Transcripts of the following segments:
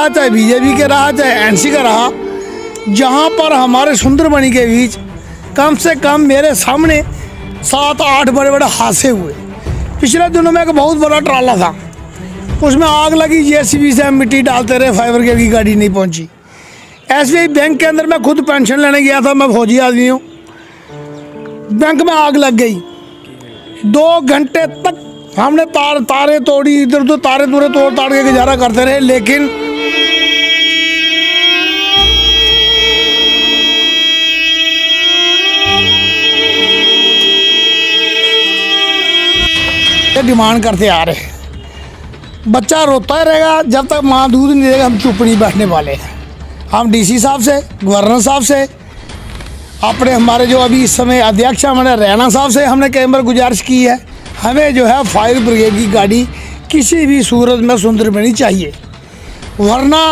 रहा, चाहे बीजेपी के रहा, चाहे एनसी का रहा, जहाँ पर हमारे सुंदरबनी के बीच कम से कम मेरे सामने 7-8 बड़े बड़े हादसे हुए। पिछले दिनों में एक बहुत बड़ा ट्राला था, उसमें आग लगी, जेसीबी से हम मिट्टी डालते रहे, फायर ब्रिगेड की गाड़ी नहीं पहुंची। एसबीआई बैंक के अंदर मैं खुद पेंशन लेने गया था, मैं फौजी आदमी हूँ, बैंक में आग लग गई। 2 घंटे तक हमने तारे तोड़ी, इधर उधर तारे तोड़ ताड़ के गुजारा करते रहे, लेकिन डिमांड करते आ रहे। बच्चा रोता ही रहेगा जब तक माँ दूध नहीं देगा, हम चुप नहीं बैठने वाले हैं। हम डीसी साहब से, गवर्नर साहब से, अपने हमारे जो अभी इस समय अध्यक्ष हमारे रैना साहब से हमने कई बार गुजारिश की है, हमें जो है फायर ब्रिगेड की गाड़ी किसी भी सूरत में सुंदरबनी चाहिए। वरना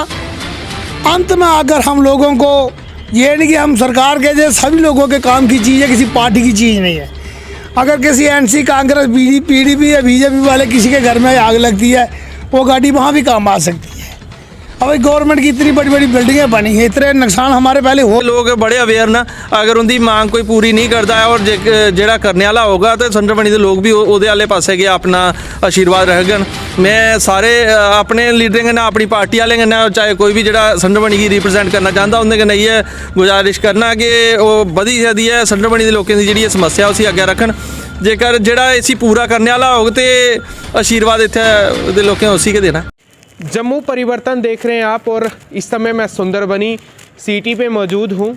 अंत में आकर हम लोगों को ये नहीं कि हम सरकार के जैसे सभी लोगों के काम की चीज़ है, किसी पार्टी की चीज़ नहीं है। अगर किसी एनसी, कांग्रेस, पीडीपी या बीजेपी वाले किसी के घर में आग लगती है, वो गाड़ी वहाँ भी काम आ सकती है। अब गवर्नमेंट की इतनी बड़ी बड़ी बिल्डिंगें बनी हैं, इतने नुकसान हमारे पहले हो। लोग बड़े अवेयर ना, अगर उनकी मांग कोई पूरी नहीं करता है और ਜਿਹੜਾ करने वाला होगा तो सुंदरबनी के लोग भी ਉਹਦੇ वाले पासे गए अपना आशीर्वाद रखन। मैं सारे अपने लीडर कन्नै, अपनी पार्टी वाले कन्नै, चाहे कोई भी ਜਿਹੜਾ सुंदरबनी की रिप्रजेंट करना चाहता उनके कन्नै ये गुजारिश करना कि वो बधी सकती है सुंदरबनी के लोगों की जी समस्या उसी अगे रखन। जेकर ਜਿਹੜਾ इसी पूरा करने वाला होगा तो आशीर्वाद इतने लोगों उसी के देना। जम्मू परिवर्तन देख रहे हैं आप, और इस समय मैं सुंदरबनी सिटी पे मौजूद हूँ।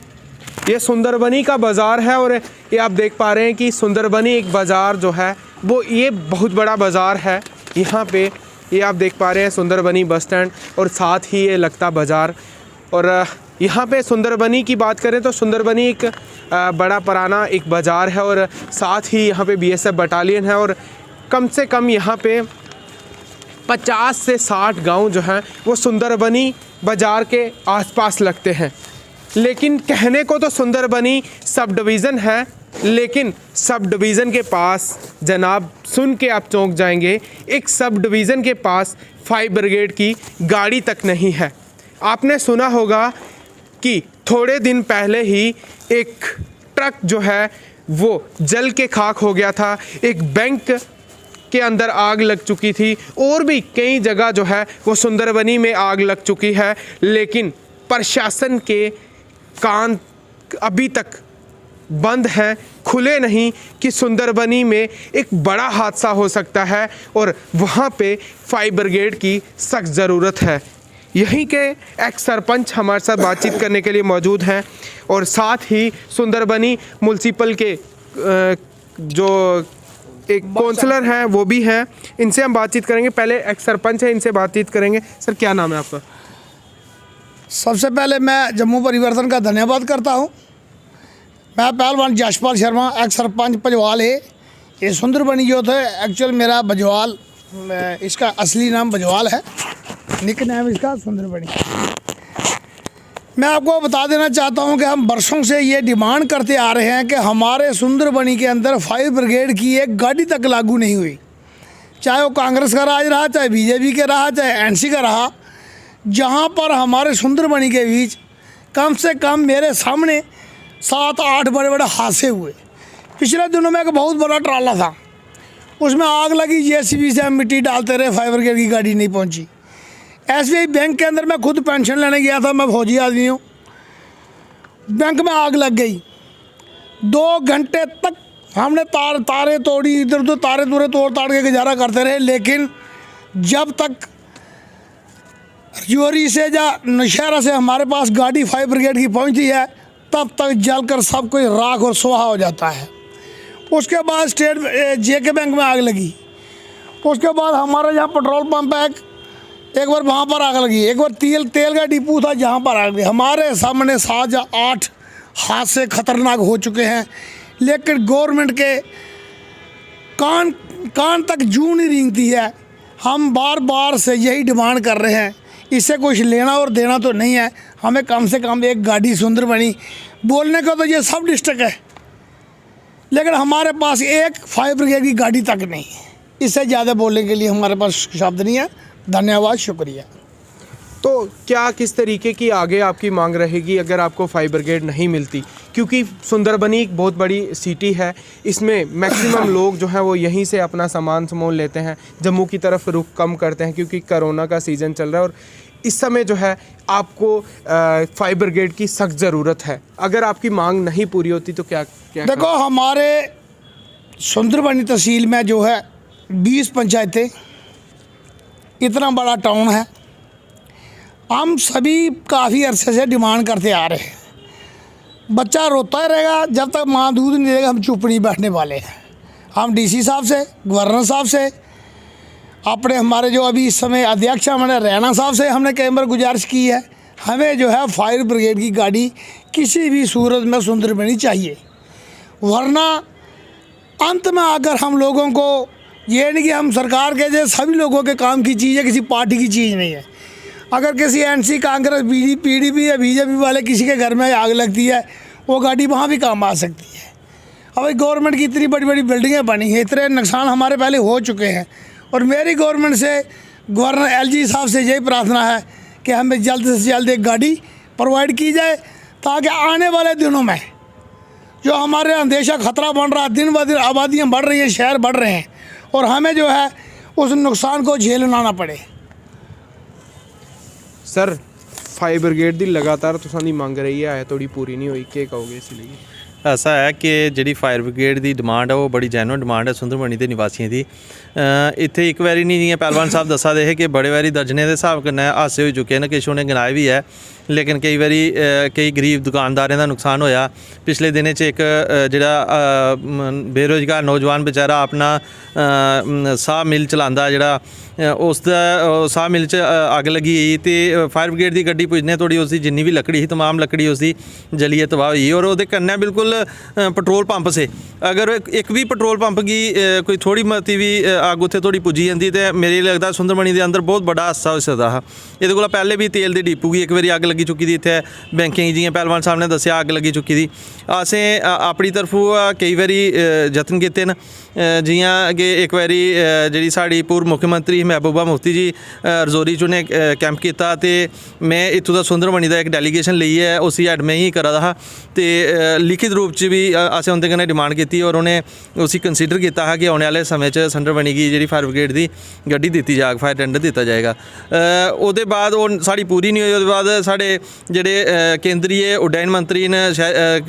ये सुंदरबनी का बाज़ार है और ये आप देख पा रहे हैं कि सुंदरबनी एक बाज़ार जो है वो ये बहुत बड़ा बाज़ार है। यहाँ पे ये आप देख पा रहे हैं सुंदरबनी बस स्टैंड और साथ ही ये लगता बाज़ार। और यहाँ पे सुंदरबनी की बात करें तो सुंदरबनी एक बड़ा पुराना एक बाज़ार है और साथ ही यहाँ पे बीएसएफ बटालियन है और कम से कम यहाँ पे 50 से 60 गांव जो हैं वो सुंदरबनी बाज़ार के आसपास लगते हैं। लेकिन कहने को तो सुंदरबनी सब डिवीज़न है, लेकिन सब डिवीज़न के पास जनाब सुन के आप चौंक जाएंगे, एक सब डिवीज़न के पास फायर ब्रिगेड की गाड़ी तक नहीं है। आपने सुना होगा कि थोड़े दिन पहले ही एक ट्रक जो है वो जल के खाक हो गया था, एक बैंक के अंदर आग लग चुकी थी और भी कई जगह जो है वो सुंदरबनी में आग लग चुकी है। लेकिन प्रशासन के कान अभी तक बंद हैं, खुले नहीं कि सुंदरबनी में एक बड़ा हादसा हो सकता है और वहाँ पे फायर ब्रिगेड की सख्त ज़रूरत है। यहीं के एक्स सरपंच हमारे साथ बातचीत करने के लिए मौजूद हैं और साथ ही सुंदरबनी म्यूनसिपल के जो एक काउंसलर हैं वो भी हैं, इनसे हम बातचीत करेंगे। पहले एक्स सरपंच है, इनसे बातचीत करेंगे। सर क्या नाम है आपका? सबसे पहले मैं जम्मू परिवर्तन का धन्यवाद करता हूँ। मैं पहलवान जशपाल शर्मा, एक्स सरपंच बजवाल है। ये सुंदरबनी जो थे एक्चुअल मेरा बजवाल, इसका असली नाम बजवाल है, निक नाम इसका सुंदरबनी। मैं आपको बता देना चाहता हूं कि हम बरसों से ये डिमांड करते आ रहे हैं कि हमारे सुंदरबनी के अंदर फायर ब्रिगेड की एक गाड़ी तक लागू नहीं हुई। चाहे वो कांग्रेस का राज रहा, चाहे बीजेपी के रहा, चाहे एनसी का रहा, जहां पर हमारे सुंदरबनी के बीच कम से कम मेरे सामने 7-8 बड़े बड़े हादसे हुए। पिछले दिनों में एक बहुत बड़ा ट्राला था, उसमें आग लगी, जेसीबी से हम मिट्टी डालते रहे, फायर ब्रिगेड की गाड़ी नहीं पहुँची। एसबीआई बैंक के अंदर मैं खुद पेंशन लेने गया था, मैं फौजी आदमी हूँ, बैंक में आग लग गई। 2 घंटे तक हमने तारे तोड़ी, इधर उधर तारे तोड़ ताड़ के गुजारा करते रहे, लेकिन जब तक रजौरी से या नौशहरा से हमारे पास गाड़ी फायर ब्रिगेड की पहुँचती है, तब तक जलकर सब कोई राख और सुहा हो जाता है। उसके बाद स्टेट जेके बैंक में आग लगी। उसके बाद हमारे यहाँ पेट्रोल पंप है, एक बार वहाँ पर आग लगी। एक बार तेल का डिपो था, जहाँ पर आग लगी। हमारे सामने 7 या 8 हादसे खतरनाक हो चुके हैं, लेकिन गवर्नमेंट के कान तक जूं नहीं रेंगती है। हम बार बार से यही डिमांड कर रहे हैं, इससे कुछ लेना और देना तो नहीं है। हमें कम से कम एक गाड़ी सुंदरबनी, बोलने का तो ये सब डिस्ट्रिक्ट है, लेकिन हमारे पास एक फायर ब्रिगेड की गाड़ी तक नहीं है। इससे ज़्यादा बोलने के लिए हमारे पास शब्द नहीं है। धन्यवाद, शुक्रिया। तो क्या किस तरीके की आगे आपकी मांग रहेगी अगर आपको फायर ब्रिगेड नहीं मिलती? क्योंकि सुंदरबनी एक बहुत बड़ी सिटी है, इसमें मैक्सिमम लोग जो हैं वो यहीं से अपना सामान समोन लेते हैं, जम्मू की तरफ रुख कम करते हैं क्योंकि कोरोना का सीज़न चल रहा है और इस समय जो है आपको फायर ब्रिगेड की सख्त ज़रूरत है। अगर आपकी मांग नहीं पूरी होती तो क्या क्या देखो, हमारे सुंदरबनी तहसील में जो है 20 पंचायतें, इतना बड़ा टाउन है। हम सभी काफ़ी अरसे से डिमांड करते आ रहे हैं। बच्चा रोता ही रहेगा जब तक माँ दूध नहीं देगा, हम चुप नहीं बैठने वाले हैं। हम डीसी साहब से, गवर्नर साहब से, अपने हमारे जो अभी इस समय अध्यक्ष हमारे रैना साहब से हमने कई बार गुजारिश की है, हमें जो है फायर ब्रिगेड की गाड़ी किसी भी सूरत में सुंदरबनी चाहिए। वरना अंत में आकर हम लोगों को ये नहीं कि हम सरकार के जैसे सभी लोगों के काम की चीज़ है, किसी पार्टी की चीज़ नहीं है। अगर किसी एनसी, कांग्रेस, पीडीपी या बीजेपी वाले किसी के घर में आग लगती है, वो गाड़ी वहाँ भी काम आ सकती है। अब गवर्नमेंट की इतनी बड़ी बड़ी बिल्डिंगें बनी हैं, इतने नुकसान हमारे पहले हो चुके हैं और मेरी गवर्नमेंट से, गवर्नर एलजी साहब से यही प्रार्थना है कि हमें जल्द से जल्द एक गाड़ी प्रोवाइड की जाए ताकि आने वाले दिनों में जो हमारे अंदेशा खतरा बन रहा है, दिन ब दिन आबादियाँ बढ़ रही हैं, शहर बढ़ रहे हैं और हमें जो है उस नुकसान को झेलना ना पड़े। सर, फायर ब्रिगेड ਦੀ ਲਗਾਤਾਰ ਤੁਸੀਂ ਦੀ ਮੰਗ ਰਹੀ ਹੈ ਥੋੜੀ ਪੂਰੀ ਨਹੀਂ ਹੋਈ, ਕੀ ਕਹੋਗੇ ਇਸ ਲਈ? ਐਸਾ ਹੈ ਕਿ ਜਿਹੜੀ ਫਾਇਰ ਬ੍ਰਿਗੇਡ ਦੀ ਡਿਮਾਂਡ ਹੈ ਉਹ ਬੜੀ ਜੈਨੂਇਨ ਡਿਮਾਂਡ ਹੈ ਸੁੰਦਰਬਨੀ ਦੇ ਨਿਵਾਸੀਆਂ ਦੀ। ਇੱਥੇ ਇੱਕ ਵਾਰੀ ਨਹੀਂ, ਜਿਵੇਂ ਪਹਿਲਵਾਨ ਸਾਹਿਬ ਦੱਸਾ ਦੇ ਹੈ ਕਿ ਬੜੇ ਵਾਰੀ ਦਰਜਨੇ ਦੇ ਹਿਸਾਬ ਨਾਲ ਹਾਸੇ ਹੋ ਚੁੱਕੇ ਨੇ, ਕਿਛੋਂ ਨੇ ਗਿਣਾਏ ਵੀ ਹੈ, ਲੇਕਿਨ ਕਈ ਵਾਰੀ ਕਈ ਗਰੀਬ ਦੁਕਾਨਦਾਰਾਂ ਦਾ ਨੁਕਸਾਨ ਹੋਇਆ। ਪਿਛਲੇ ਦਿਨੇ 'ਚ ਇੱਕ ਜਿਹੜਾ ਬੇਰੁਜ਼ਗਾਰ ਨੌਜਵਾਨ ਵਿਚਾਰਾ ਆਪਣਾ ਸਾਹ ਮਿਲ ਚਲਾਉਂਦਾ, ਜਿਹੜਾ ਉਸ ਦਾ ਸਾਹ ਮਿਲ 'ਚ ਅੱਗ ਲੱਗੀ ਤੇ फायर ब्रिगेड की गड्डी पुजने थोड़ी उसकी जिन्नी भी लकड़ी थी, तमाम लकड़ी उसकी जलिए तबाह हुई और वो कन्नै बिल्कुल पेट्रोल पंप से अगर एक भी पेट्रोल पंप की कोई थोड़ी मती भी अग उत्थे थोड़ी पुजी जाती तो मेरे लगता सुंदरबनी के अंदर बहुत बड़ा हादसा हो सकता है। ये कोला पहले भी तेल की डिपू की एक बार अग लगी चुकी थी, इतने बैंकिंग जियां पहलवान साहब ने दसिया अग लगी चुकी थी। असें अपनी तरफों कई बारी यत्न किए न, जियां कि एक बारी जी साड़ी पूर्व मुख्यमंत्री महबूबा मुफ्ती जी रजौरी च उन्हें कैंप किया तो मैं इत्थों का सुंदरबनी का एक डेलीगेशन ली है, उसी हैड में ही करा दा तो लिखित रूप च भी असें उनके कन्नै डिमांड की और उन्हें उसी कंसीडर किया है कि आने वाले समय च सुंदरबनी की जी फायर ब्रिगेड की गड्डी दी जाएगी, फायर टेंडर दिता जाएगा। उसदे बाद वो साड़ी पूरी नहीं हुई, उसदे बाद साढ़े जेडे केंद्रीय उड्डयन मंत्री ने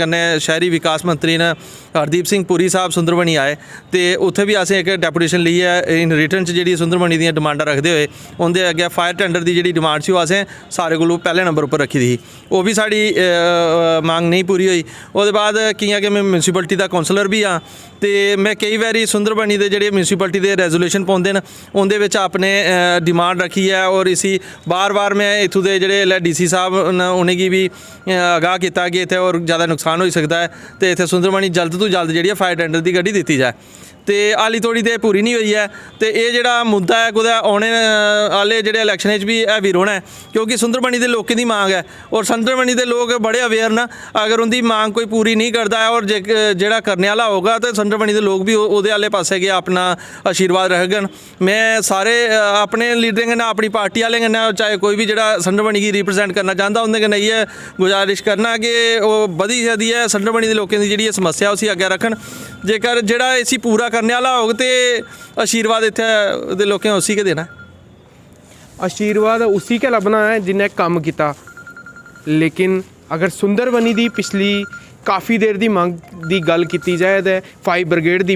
कन्नै शहरी विकास मंत्री ने हरदीप सिंह पुरी साहब सुंदरबनी आए तो उत्थे भी असें एक डेपूटेशन ली है इन रिटर्न च जी सुंदरबनी दी डिमांडां रखते हुए उनके अगे फायर टेंडर की जी डिमांड सी असें सारे कोलों पहले नंबर पर रखी थी, वो भी साड़ी मांग नहीं पूरी हुई। उसदे बाद कियां कि मैं म्यूनसिपलिटी का कौंसलर भी हाँ तो मैं कई बारी सुंदरबनी के जोड़े म्यूनसिपलिटी के रेजोल्यूशन पाते हैं उनके अपने डिमांड रखी है और इसी बार बार मैं इत्थों के जोड़े DC साहब ने उन्हें भी आगाह किया कि इतने और ज़्यादा नुकसान हो सकता है तो इतने सुंदरबनी जल्द तो जल्द जी फायर टेंडर की गड्डी दी जाए। तो हाली थोड़ी देर पूरी नहीं हुई है तो ये जोड़ा मुद्दा है कुछ आने वाले जो इलैक्शन भी हैवी रोना है क्योंकि सुंदरबनी के लोगों की मांग है और सुंदरबनी के लोग बड़े अवेयर न। अगर उनकी मांग कोई पूरी नहीं करता है और जोड़ा करने वाला होगा तो सुंदरबनी के लोग भी वो आले पासे गए अपना आशीर्वाद रखन। मैं सारे अपने लीडरें कन्नै अपनी पार्टी वाले कन्नै चाहे कोई भी जोड़ा सुंदरबनी की रिप्रजेंट करना चाहता उनके कन्नै ये गुजारिश करना कि वो बधी सकती है सुंदरबनी के लोगों की जी समस्या उसी अगे रखन। जेकर जोड़ा इसी पूरा करने वाला होग तो आशीर्वाद इतने लोगों उसी के देना। आशीर्वाद उसी के लभना है जिन्हें काम किया, लेकिन अगर सुंदरबनी की पिछली काफ़ी देर की मंग की गल की जाए तो फायर ब्रिगेड की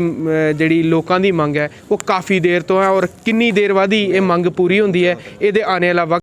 जी लोगों की मंग है वो काफ़ी देर तो है और किन्नी देर बाद ही ये मंग पूरी होंदी है, ये आने वाला वक्त